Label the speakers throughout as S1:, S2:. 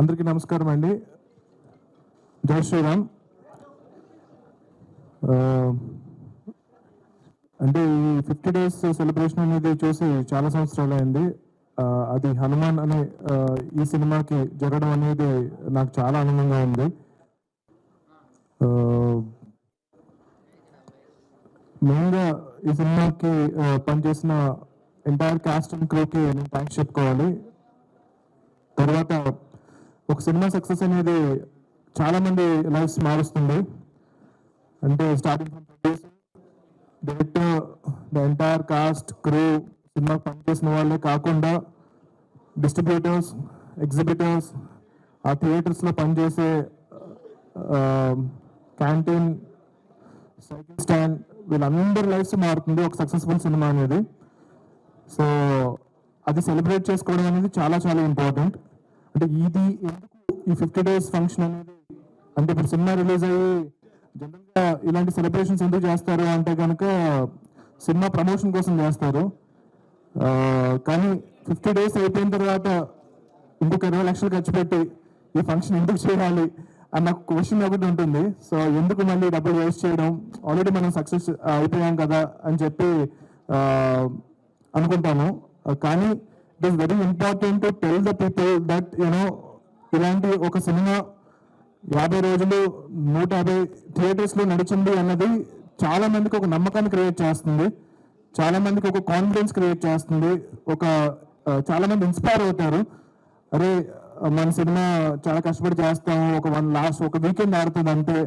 S1: అందరికీ నమస్కారం అండి. జై శ్రీరామ్. అంటే ఈ 50 డేస్ సెలబ్రేషన్ అనేది చూసి చాలా సంవత్సరాలు అయింది. అది హనుమాన్ అనే ఈ సినిమాకి జరగడం అనేది నాకు చాలా ఆనందంగా ఉంది. మెయిన్గా ఈ సినిమాకి పనిచేసిన ఎంటైర్ కాస్ట్ అండ్ క్రూకి నేను థ్యాంక్స్ చెప్పుకోవాలి. తర్వాత ఒక సినిమా సక్సెస్ అనేది చాలా మంది లైఫ్స్ మారుస్తుంది. అంటే starting from producer, director, the entire cost crew, cinema పనిచేసిన వాళ్ళే కాకుండా డిస్ట్రిబ్యూటర్స్, ఎగ్జిబిటర్స్, ఆ థియేటర్స్లో పనిచేసే క్యాంటీన్, సైకిల్ స్టాండ్, వీళ్ళందరి లైఫ్స్ మారుతుంది ఒక సక్సెస్ఫుల్ సినిమా అనేది. సో అది సెలబ్రేట్ చేసుకోవడం అనేది చాలా చాలా ఇంపార్టెంట్. అంటే ఇది ఎందుకు ఈ 50 డేస్ ఫంక్షన్ అనేది, అంటే ఇప్పుడు సినిమా రిలీజ్ అయ్యి జనరల్గా ఇలాంటి సెలబ్రేషన్స్ ఎందుకు చేస్తారు అంటే కనుక సినిమా ప్రమోషన్ కోసం చేస్తారు. కానీ 50 డేస్ అయిపోయిన తర్వాత ఇంకొక 20 లక్షలు ఖర్చు పెట్టి ఈ ఫంక్షన్ ఎందుకు చేయాలి అన్న క్వశ్చన్ ఒకటి ఉంటుంది. సో ఎందుకు మళ్ళీ డబ్బులు వేస్ట్ చేయడం, ఆల్రెడీ మనం సక్సెస్ అయిపోయాం కదా అని చెప్పి అనుకుంటాము. కానీ it is very important to tell the people that ఇలాంటి ఒక సినిమా 50 రోజులు 150 థియేటర్స్లో నడిచింది అన్నది చాలా మందికి ఒక నమ్మకాన్ని క్రియేట్ చేస్తుంది, చాలా మందికి ఒక కాన్ఫిడెన్స్ క్రియేట్ చేస్తుంది. చాలా మంది ఇన్స్పైర్ అవుతారు. అరే మన సినిమా చాలా కష్టపడి చేస్తాము, ఒక వీకెండ్ ఆడుతుంది అంతే,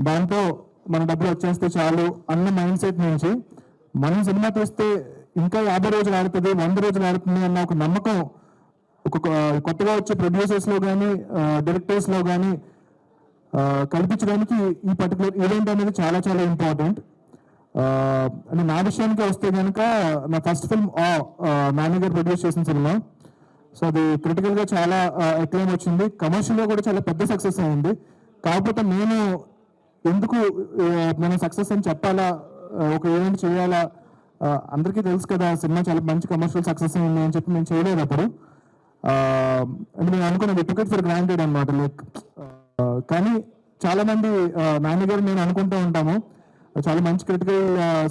S1: దాంతో మన డబ్బులు వచ్చేస్తే చాలు అన్న మైండ్ సెట్ నుంచి మనం సినిమా తీస్తే ఇంకా 50 రోజులు ఆడుతుంది, 100 రోజులు ఆడుతుంది అన్న ఒక నమ్మకం కొత్తగా వచ్చే ప్రొడ్యూసర్స్లో కానీ డైరెక్టర్స్లో కానీ కల్పించడానికి ఈ పర్టికులర్ ఈవెంట్ అనేది చాలా చాలా ఇంపార్టెంట్. అంటే నా విషయానికి వస్తే కనుక నా ఫస్ట్ ఫిల్మ్ మేనేజర్ ప్రొడ్యూస్ చేసిన సినిమా. సో అది క్రిటికల్గా చాలా ఎక్లైమ్ వచ్చింది, కమర్షియల్గా కూడా చాలా పెద్ద సక్సెస్ అయింది. కాకపోతే నేను ఎందుకు నేను సక్సెస్ అని చెప్పాలా, ఒక ఈవెంట్ చేయాలా, అందరికీ తెలుసు కదా సినిమా చాలా మంచి కమర్షియల్ సక్సెస్ అయింది అని చెప్పి నేను చేయలేదు అప్పుడు. అంటే నేను అనుకున్నాను టికెట్ ఫర్ గ్రాంటెడ్ అనమాట. కానీ చాలా మంది మేనేజర్ నేను అనుకుంటూ ఉంటాము చాలా మంచి క్రిటికల్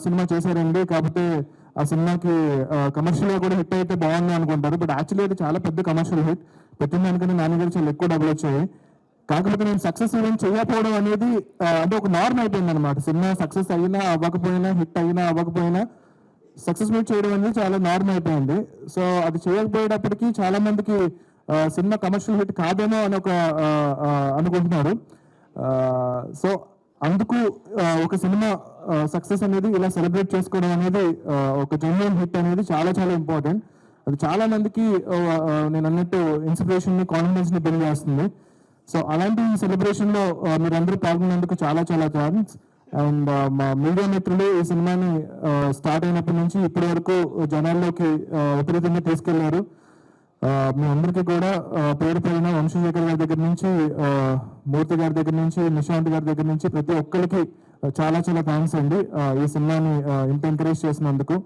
S1: సినిమా చేశారండి, కాకపోతే ఆ సినిమాకి కమర్షియల్గా కూడా హిట్ అయితే బాగుంది అనుకుంటారు. బట్ యాక్చువల్లీ అయితే చాలా పెద్ద కమర్షియల్ హిట్ పెట్టింది అనుకుని మేనేజర్ చాలా ఎక్కువ డబ్బులు వచ్చాయి. కాకపోతే నేను సక్సెస్ ఈవెంట్ చేయకపోవడం అనేది అంటే ఒక నార్మ్ అయిపోయింది అనమాట. సినిమా సక్సెస్ అయినా అవ్వకపోయినా, హిట్ అయినా అవ్వకపోయినా సక్సెస్ మీట్ చేయడం అనేది చాలా నార్మ్ అయిపోయింది. సో అది చేయకపోయేటప్పటికి చాలా మందికి సినిమా కమర్షియల్ హిట్ కాదేమో అని అనుకుంటున్నారు. సో అందుకు ఒక సినిమా సక్సెస్ అనేది ఇలా సెలబ్రేట్ చేసుకోవడం అనేది, ఒక జెన్యూన్ హిట్ అనేది చాలా చాలా ఇంపార్టెంట్. అది చాలా మందికి నేను అన్నట్టు ఇన్స్పిరేషన్ని, కాన్ఫిడెన్స్ని బిల్డ్ చేస్తుంది. సో అలాంటి సెలబ్రేషన్లో మీరందరూ పాల్గొన్నందుకు చాలా చాలా థ్యాంక్స్. అండ్ మా మీడియా మిత్రులు ఈ సినిమాని స్టార్ట్ అయినప్పటి నుంచి ఇప్పటి వరకు జనాల్లోకి విపరీతంగా తీసుకెళ్లారు. మీ అందరికీ కూడా పేరు పేరున వంశశేఖర్ గారి దగ్గర నుంచి, మూర్తి గారి దగ్గర నుంచి, నిశాంత్ గారి దగ్గర నుంచి ప్రతి ఒక్కరికి చాలా చాలా థ్యాంక్స్ అండి ఈ సినిమాని ఇంత ఎంకరేజ్ చేసినందుకు.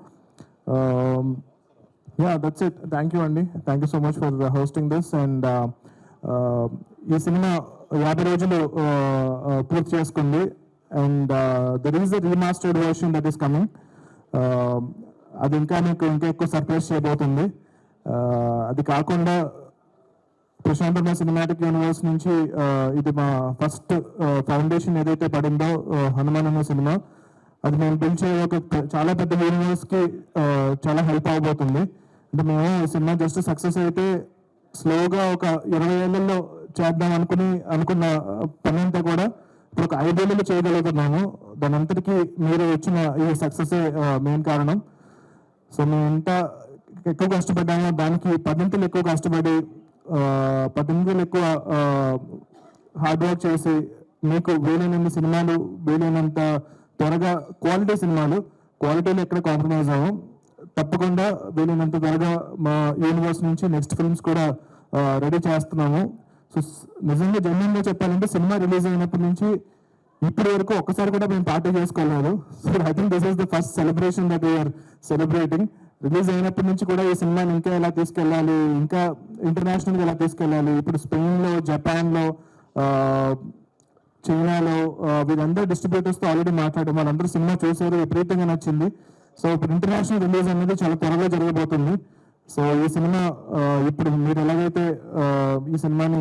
S1: That's it. థ్యాంక్ యూ అండి. Thank you so much for hosting this. And ఈ సినిమా 50 రోజులు పూర్తి చేసుకుంది. And there is a remastered version that is coming. అది ఇంకా ఎక్కువ సర్ప్రైజ్ చేయబోతుంది. అది కాకుండా ప్రశాంత్ వర్మ సినిమాటిక్ యూనివర్స్ నుంచి ఇది మా ఫస్ట్ ఫౌండేషన్ ఏదైతే పడిందో హనుమాన్ అనే సినిమా, అది మేము పిలిచే చాలా పెద్ద యూనివర్స్కి చాలా హెల్ప్ అవబోతుంది. అంటే మేము ఈ సినిమా జస్ట్ సక్సెస్ అయితే స్లోగా ఒక 20 ఏళ్లలో చేద్దాం అనుకున్న పని అంతా కూడా ఇప్పుడు ఒక 5 ఏళ్ళలో చేయగలుగుతున్నాము. దాని అంతటికీ మీరు వచ్చిన ఈ సక్సెస్ మెయిన్ కారణం. సో మేము ఎంత ఎక్కువ కష్టపడ్డామో దానికి 10 ఎక్కువ కష్టపడి 10 ఎక్కువ హార్డ్ వర్క్ చేసి మీకు వీలైనన్ని సినిమాలు, వీలైనంత త్వరగా క్వాలిటీలో ఎక్కడ కాంప్రమైజ్ అవ్వం. తప్పకుండా వీలైనంత త్వరగా మా యూనివర్స్ నుంచి నెక్స్ట్ ఫిల్మ్స్ కూడా రెడీ చేస్తున్నాము. సో నిజంగా జెన్యూన్గా చెప్పాలంటే సినిమా రిలీజ్ అయినప్పటి నుంచి ఇప్పటి వరకు ఒక్కసారి కూడా మేము పార్టీ చేసుకోలేదు. So I think this is the first celebration that we're celebrating. Release అయినప్పటి నుంచి కూడా ఈ సినిమాని ఇంకా ఎలా తీసుకెళ్ళాలి, ఇంకా ఇంటర్నేషనల్గా ఎలా తీసుకెళ్ళాలి, ఇప్పుడు స్పెయిన్లో, జపాన్లో, చైనాలో వీళ్ళందరూ డిస్ట్రిబ్యూటర్స్తో ఆల్రెడీ మాట్లాడారు. వాళ్ళందరూ సినిమా చూసారు, విపరీతంగా నచ్చింది. సో ఇప్పుడు ఇంటర్నేషనల్ రిలీజ్ అనేది చాలా త్వరగా జరగబోతుంది. సో ఈ సినిమా ఇప్పుడు మీరు ఎలాగైతే ఈ సినిమాని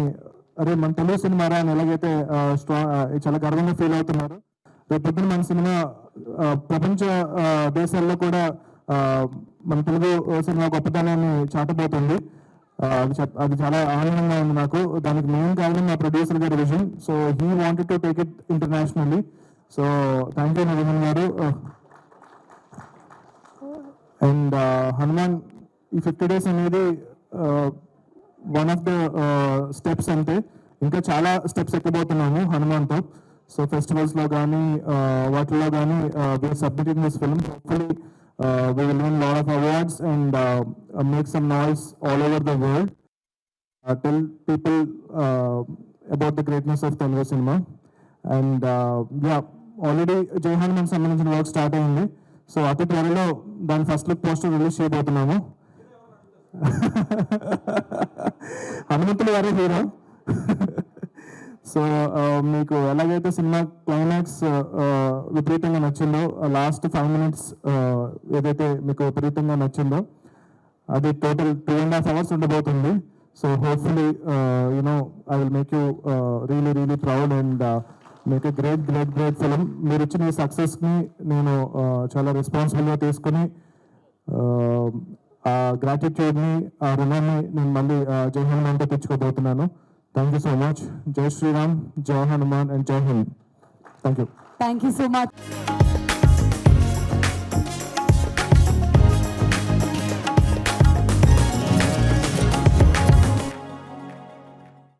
S1: అరే మన తెలుగు సినిమా రా అని ఎలాగైతే చాలా గర్వంగా ఫీల్ అవుతున్నారు, రేపు పొద్దున మన సినిమా ప్రపంచ దేశాల్లో కూడా మన తెలుగు సినిమా గొప్పతనాన్ని చాటబోతుంది. అది చాలా ఆనందంగా ఉంది నాకు. దానికి మెయిన్ కారణం మా ప్రొడ్యూసర్ గారి vision. So he wanted to take it internationally. So thank you Naveen గారు. అండ్ హనుమాన్ ఈ 50 days అనేది వన్ ఆఫ్ ద స్టెప్స్ అంతే. ఇంకా చాలా స్టెప్స్ ఎక్కబోతున్నాము హనుమాన్తో. సో ఫెస్టివల్స్లో కానీ వాటిల్లో కానీ we're submitting this film. Hopefully we will win a lot of awards and make some noise all over the world. Tell people about the greatness of Telugu cinema. And yeah, already Jai Hanuman సంబంధించిన work start అయింది. So అతి త్వరలో దాని first look poster release చేయబోతున్నాము. హనుమంతులు గారే hero. So మీకు ఎలాగైతే cinema climax విపరీతంగా నచ్చిందో, లాస్ట్ 5 minutes ఏదైతే మీకు విపరీతంగా నచ్చిందో అది టోటల్ 2.5 hours ఉండబోతుంది. So hopefully you know I will make you really proud and make a great film. మీరు ఇచ్చిన ఈ సక్సెస్ని నేను చాలా రెస్పాన్సిబుల్గా తీసుకుని ఆ గ్రాటిట్యూడ్ని, ఆ రుణాన్ని నేను మళ్ళీ జై హనుమాన్తో తెచ్చుకోబోతున్నాను. Thank you so much. Jai Shri Ram, Jai Hanuman and Jai Hind. Thank you.
S2: Thank you so much.